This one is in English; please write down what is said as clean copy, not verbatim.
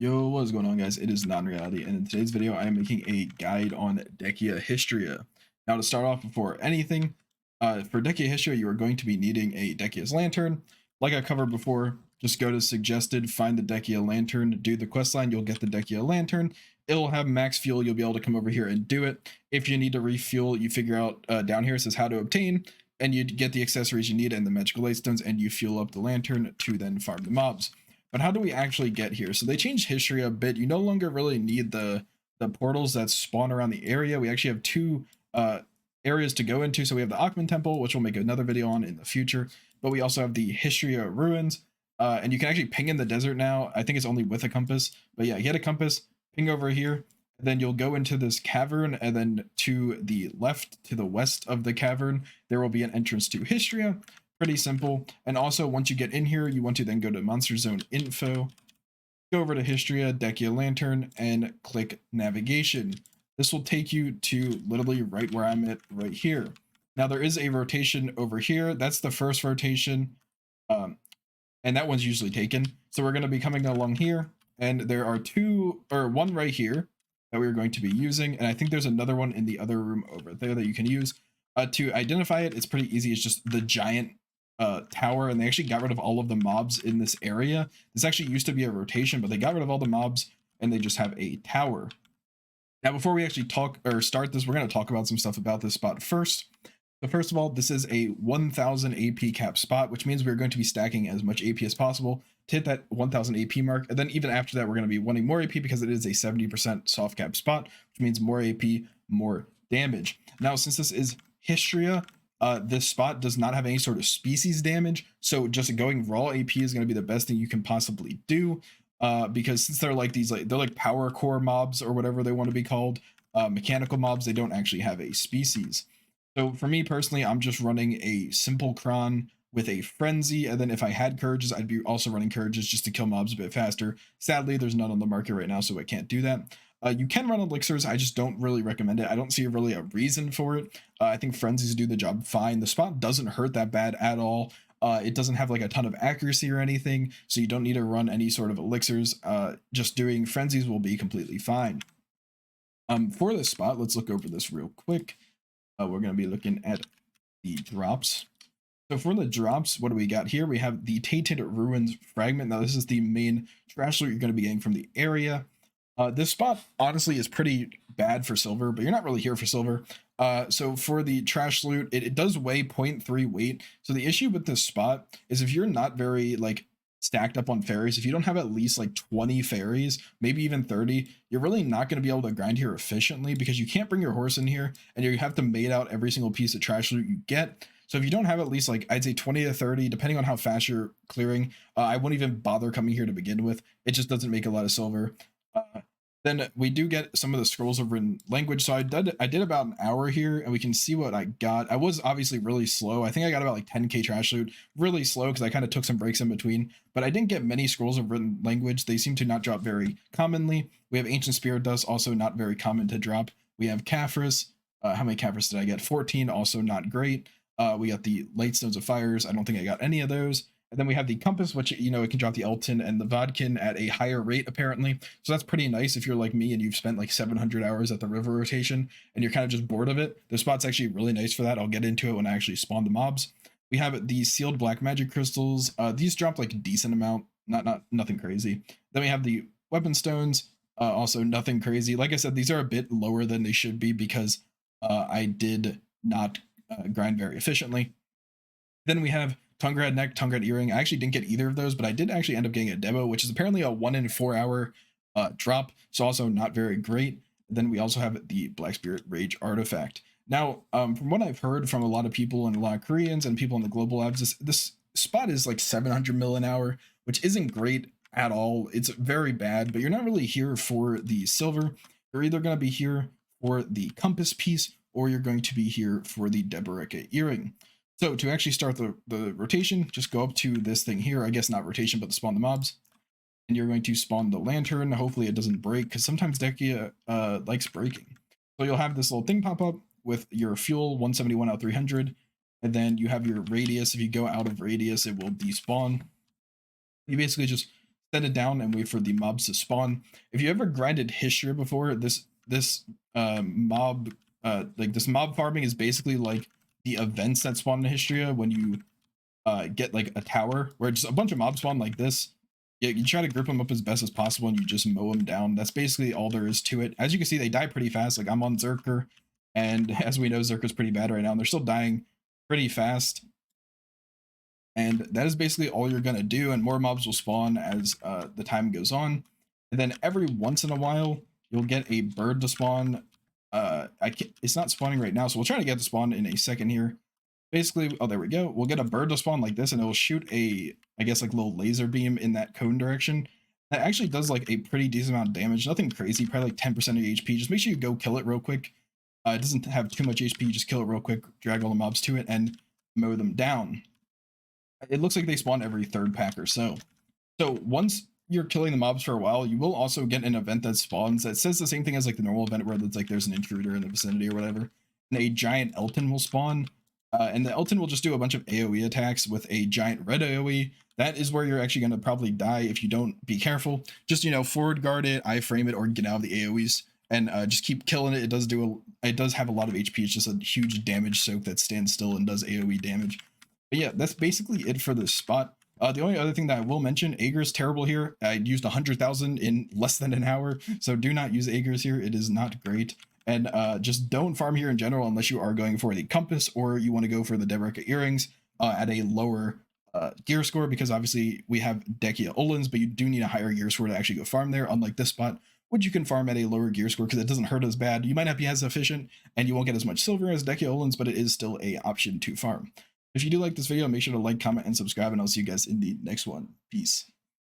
Yo, what's going on, guys? It is non-reality, and in today's video I am making a guide on Dehkia Hystria. Now, to start off, before anything, for Dehkia Hystria you are going to be needing a Dehkia's lantern. Like I covered before, just go to suggested, find the Dehkia lantern, do the quest line, you'll get the Dehkia lantern. It'll have max fuel, you'll be able to come over here and do it. If you need to refuel, you figure out down here it says how to obtain, and you get the accessories you need and the magical light stones, and you fuel up the lantern to then farm the mobs. But how do we actually get here? So they changed history a bit. You no longer really need the portals that spawn around the area. We actually have two areas to go into. So we have the Akhman Temple, which we'll make another video on in the future. But we also have the Hystria ruins. And you can actually ping in the desert now. I think it's only with a compass. But yeah, get a compass, ping over here. And then you'll go into this cavern, and then to the left, to the west of the cavern, there will be an entrance to Hystria. Pretty simple. And also, once you get in here, you want to then go to Monster Zone Info, go over to Hystria, Dehkia Lantern, and click Navigation. This will take you to literally right where I'm at right here. Now, there is a rotation over here. That's the first rotation, and that one's usually taken. So we're going to be coming along here, and there are one right here that we're going to be using, and I think there's another one in the other room over there that you can use. To identify it, it's pretty easy. It's just the giant tower, and they actually got rid of all of the mobs in this area. This actually used to be a rotation, but they got rid of all the mobs and they just have a tower. Now, before we actually start this, we're going to talk about some stuff about this spot first. So first of all, this is a 1000 AP cap spot, which means we're going to be stacking as much AP as possible to hit that 1000 AP mark. And then even after that, we're going to be wanting more AP because it is a 70% soft cap spot, which means more AP, more damage. Now, since this is Hystria, this spot does not have any sort of species damage, so just going raw AP is going to be the best thing you can possibly do, because since they're like they're like power core mobs or whatever they want to be called, mechanical mobs, they don't actually have a species. So for me personally, I'm just running a simple cron with a frenzy, and then if I had courages, I'd be also running courages just to kill mobs a bit faster. Sadly, there's none on the market right now, so I can't do that. You can run elixirs. I just don't really recommend it. I don't see really a reason for it. I think frenzies do the job fine. The spot doesn't hurt that bad at all. It doesn't have like a ton of accuracy or anything, so you don't need to run any sort of elixirs. Just doing frenzies will be completely fine. For this spot, let's look over this real quick. We're going to be looking at the drops. So for the drops, what do we got here? We have the Tainted Ruins fragment. Now, this is the main trash loot you're going to be getting from the area. This spot honestly is pretty bad for silver, but you're not really here for silver. So for the trash loot, it does weigh 0.3 weight. So the issue with this spot is if you're not very like stacked up on fairies, if you don't have at least like 20 fairies, maybe even 30, you're really not going to be able to grind here efficiently because you can't bring your horse in here and you have to mate out every single piece of trash loot you get. So if you don't have at least like, I'd say 20 to 30, depending on how fast you're clearing, I wouldn't even bother coming here to begin with. It just doesn't make a lot of silver. Then we do get some of the scrolls of written language. So I did about an hour here, and we can see what I got. I was obviously really slow. I think I got about like 10k trash loot, really slow because I kind of took some breaks in between. But I didn't get many scrolls of written language. They seem to not drop very commonly. We have ancient spirit dust, also not very common to drop. We have Caphras. How many Caphras did I get? 14, also not great. We got the light stones of fires. I don't think I got any of those. And then we have the compass, which, you know, it can drop the Elton and the Vodkin at a higher rate, apparently. So that's pretty nice if you're like me and you've spent like 700 hours at the river rotation and you're kind of just bored of it. The spot's actually really nice for that. I'll get into it when I actually spawn the mobs. We have the sealed black magic crystals. These drop like a decent amount, nothing crazy. Then we have the weapon stones, also nothing crazy. Like I said, these are a bit lower than they should be because I did not grind very efficiently. Then we have tongue red neck, tongue red earring. I actually didn't get either of those, but I did actually end up getting a demo, which is apparently a 1 in 4 hour drop. So also not very great. Then we also have the Black Spirit Rage artifact. Now, from what I've heard from a lot of people and a lot of Koreans and people in the global labs, this spot is like 700 mil an hour, which isn't great at all. It's very bad, but you're not really here for the silver. You're either going to be here for the compass piece or you're going to be here for the Deboreka earring. So to actually start the rotation, just go up to this thing here. I guess not rotation, but to spawn the mobs. And you're going to spawn the lantern. Hopefully it doesn't break, because sometimes Dehkia likes breaking. So you'll have this little thing pop up with your fuel, 171 out of 300. And then you have your radius. If you go out of radius, it will despawn. You basically just set it down and wait for the mobs to spawn. If you ever grinded Hystria before, this mob like this mob farming is basically like the events that spawn in Hystria when you get like a tower where just a bunch of mobs spawn like this. Yeah, you try to group them up as best as possible and you just mow them down. That's basically all there is to it. As you can see, they die pretty fast. Like I'm on Zerker, and as we know, Zerker's pretty bad right now, and they're still dying pretty fast. And that is basically all you're gonna do, and more mobs will spawn as the time goes on. And then every once in a while, you'll get a bird to spawn. It's not spawning right now, so we'll try to get to spawn in a second here. Basically, oh, there we go. We'll get a bird to spawn like this, and it'll shoot a, I guess, like little laser beam in that cone direction. That actually does like a pretty decent amount of damage. Nothing crazy, probably like 10% of your HP. Just make sure you go kill it real quick. It doesn't have too much HP. Just kill it real quick, drag all the mobs to it, and mow them down. It looks like they spawn every third pack or so. So once you're killing the mobs for a while, you will also get an event that spawns that says the same thing as like the normal event where it's like there's an intruder in the vicinity or whatever. And a giant Elton will spawn. And the Elton will just do a bunch of AoE attacks with a giant red AoE. That is where you're actually going to probably die if you don't be careful. Just, you know, forward guard it, iframe it, or get out of the AoEs. And just keep killing it. It does have a lot of HP. It's just a huge damage soak that stands still and does AoE damage. But yeah, that's basically it for this spot. The only other thing that I will mention, Aegir is terrible here. I used 100,000 in less than an hour, so do not use Aegir's here. It is not great. And just don't farm here in general unless you are going for the compass or you want to go for the Dehkia earrings at a lower gear score, because obviously we have Dehkia Olens, but you do need a higher gear score to actually go farm there, unlike this spot, which you can farm at a lower gear score because it doesn't hurt as bad. You might not be as efficient and you won't get as much silver as Dehkia Olens, but it is still a option to farm. If you do like this video, make sure to like, comment, and subscribe, and I'll see you guys in the next one. Peace.